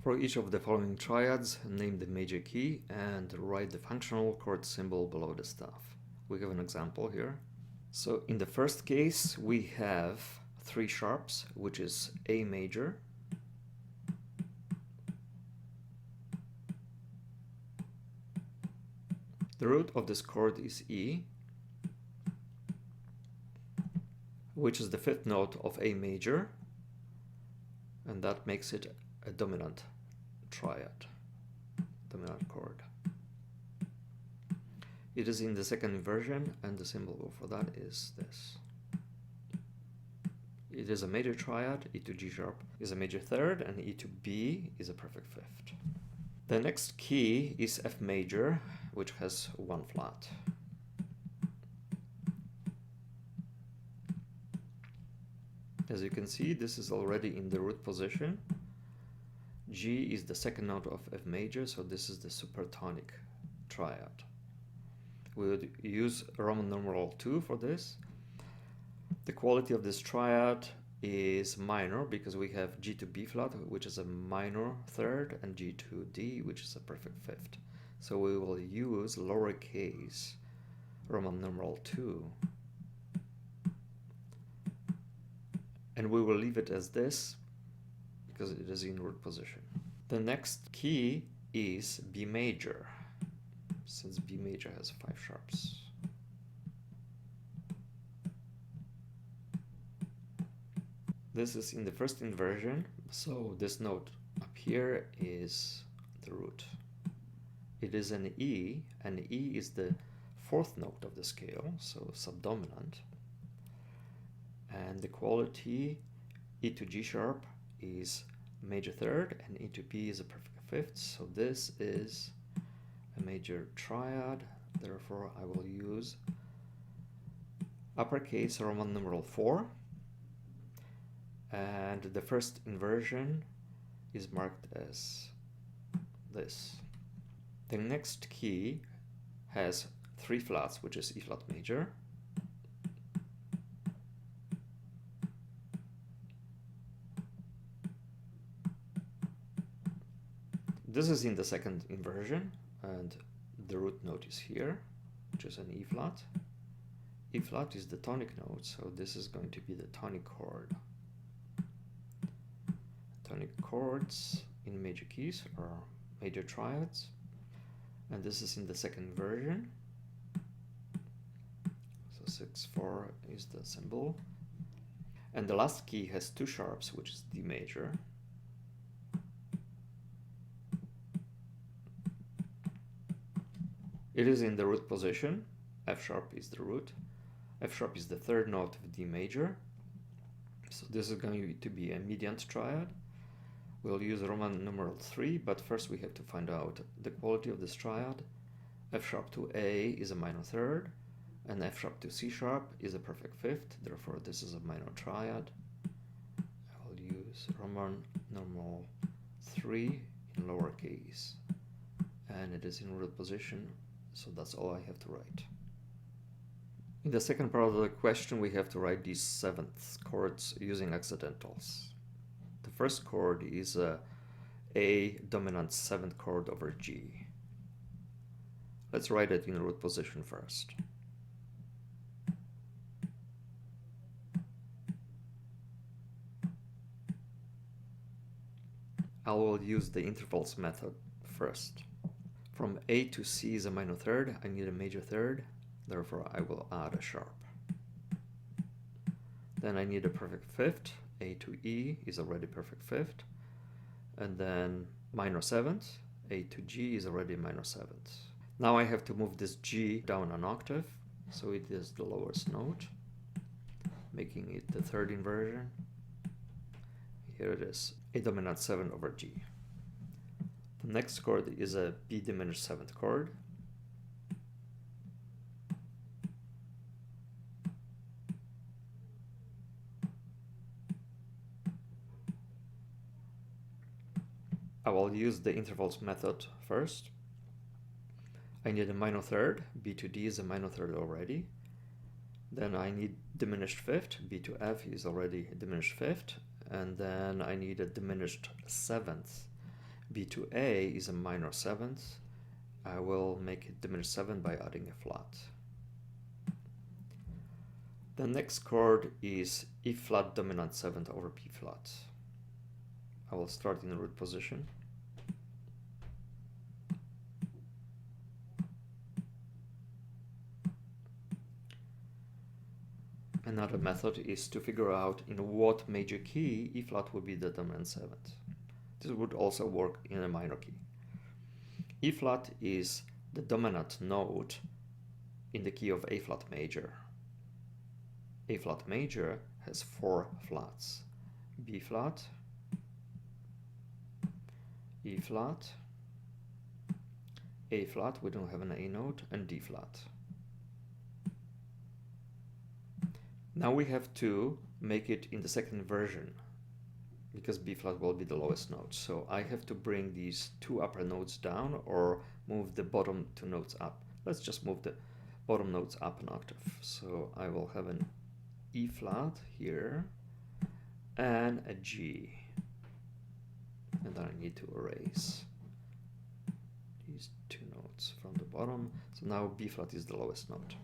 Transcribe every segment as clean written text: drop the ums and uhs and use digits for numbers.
For each of the following triads, name the major key and write the functional chord symbol below the staff. We have an example here. So in the first case, we have 3 sharps, which is A major, the root of this chord is E, which is the 5th note of A major, and that makes it a dominant triad, dominant chord. It is in the second inversion, and the symbol for that is this. It is a major triad. E to G sharp is a major 3rd, and E to B is a perfect 5th. The next key is F major, which has 1 flat. As you can see, this is already in the root position. G is the 2nd note of F major, so this is the supertonic triad. We would use Roman numeral 2 for this. The quality of this triad is minor because we have G to B flat, which is a minor 3rd, and G to D, which is a perfect 5th. So we will use lowercase Roman numeral 2. And we will leave it as this because it is in root position. The next key is B major, since B major has 5 sharps. This is in the first inversion, so this note up here is the root. It is an E, and E is the 4th note of the scale, so subdominant. And the quality E to G sharp is major 3rd, and E to B is a perfect 5th, so this is a major triad. Therefore I will use uppercase Roman numeral 4, and the first inversion is marked as this. The next key has 3 flats, which is E flat major, this is in the second inversion, and the root note is here, which is an E flat. E flat is the tonic note, so this is going to be the tonic chord. Tonic chords in major keys are major triads, and this is in the second inversion. So 6-4 is the symbol. And the last key has 2 sharps, which is D major. It is in the root position. F sharp is the root. F sharp is the 3rd note of D major. So this is going to be a mediant triad. We'll use Roman numeral 3, but first we have to find out the quality of this triad. F sharp to A is a minor 3rd, and F sharp to C sharp is a perfect 5th. Therefore this is a minor triad. I will use Roman numeral 3 in lowercase, and it is in root position, so that's all I have to write. In the second part of the question, we have to write these 7th chords using accidentals. The first chord is A dominant 7th chord over G. Let's write it in root position first. I will use the intervals method first. From A to C is a minor 3rd. I need a major 3rd. Therefore, I will add a sharp. Then I need a perfect 5th. A to E is already perfect 5th. And then minor 7th. A to G is already minor 7th. Now I have to move this G down an octave, so it is the lowest note, making it the 3rd inversion. Here it is, A dominant 7 over G. The next chord is a B diminished 7th chord. I will use the intervals method first. I need a minor 3rd. B to D is a minor 3rd already. Then I need diminished 5th. B to F is already a diminished 5th. And then I need a diminished 7th. B to A is a minor seventh. I will make it diminished seventh by adding a flat. The next chord is E flat dominant seventh over B flat. I will start in the root position. Another method is to figure out in what major key E flat would be the dominant seventh. This would also work in a minor key. E flat is the dominant note in the key of A flat major. A flat major has 4 flats: B flat, E flat, A flat, we don't have an A note, and D flat. Now we have to make it in the second inversion, because B flat will be the lowest note. So I have to bring these 2 upper notes down or move the bottom 2 notes up. Let's just move the bottom notes up an octave. So I will have an E flat here and a G. And then I need to erase these 2 notes from the bottom. So now B flat is the lowest note.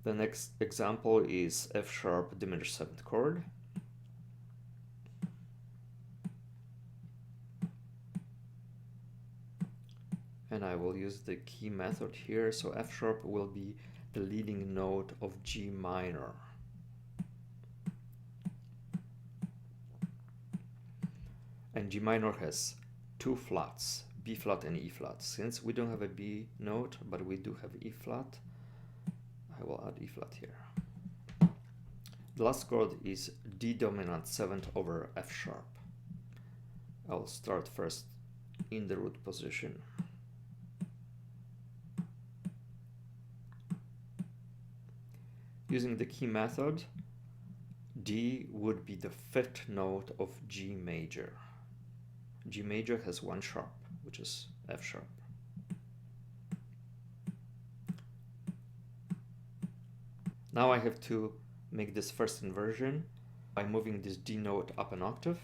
The next example is F sharp diminished seventh chord. And I will use the key method here. So F sharp will be the leading note of G minor. And G minor has 2 flats, B flat and E flat. Since we don't have a B note, but we do have E flat, I will add E flat here. The last chord is D dominant seventh over F sharp. I'll start first in the root position. Using the key method, D would be the 5th note of G major. G major has 1 sharp, which is F sharp. Now I have to make this first inversion by moving this D note up an octave.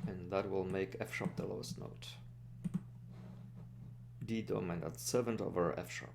And that will make F sharp the lowest note. D dominant seventh over F sharp.